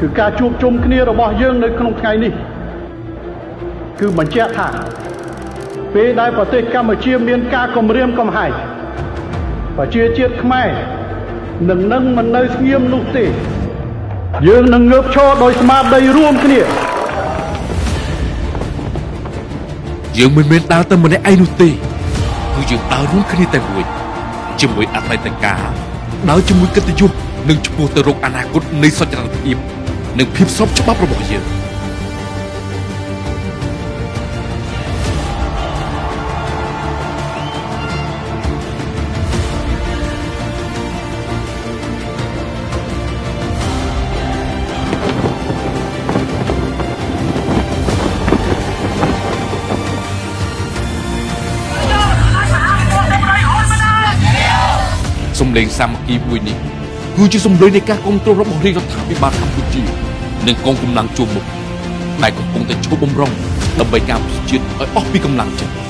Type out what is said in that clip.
គឺការជួបជុំគ្នារបស់យើងនៅក្នុងថ្ងៃនេះគឺបញ្ជាក់ថាពេលដែលប្រទេសកម្ពុជាមានការគំរាមកំហែងប្រជាជាតិខ្មែរនឹងមិននៅស្ងៀមនោះទេយើងនឹងងើបឈរដោយស្មារតីរួមគ្នាយើងមិនមែនដើរតែម្នាក់ឯងនោះទេគឺយើងដើររួមគ្នាតែមួយជាមួយអតីតកាលដើរជាមួយកិត្តិយសនិងឆ្ពោះទៅរកអនាគតនៃសុចរិតភាពនិងភាពស្របច្បាប់របស់យើងសំឡេងសាមគ្គីមួយនេះគឺជាសំឡេងនៃការគ្រប់គ្រងរបស់រាជរដ្ឋាភិបាលកម្ពុជានិងកងកម្លាំងជួរមុខដែលកំពុងតែឈប់បំរុងដើម្បីការពារជាតិឲ្យអស់ពីកម្លាំងចិត្ត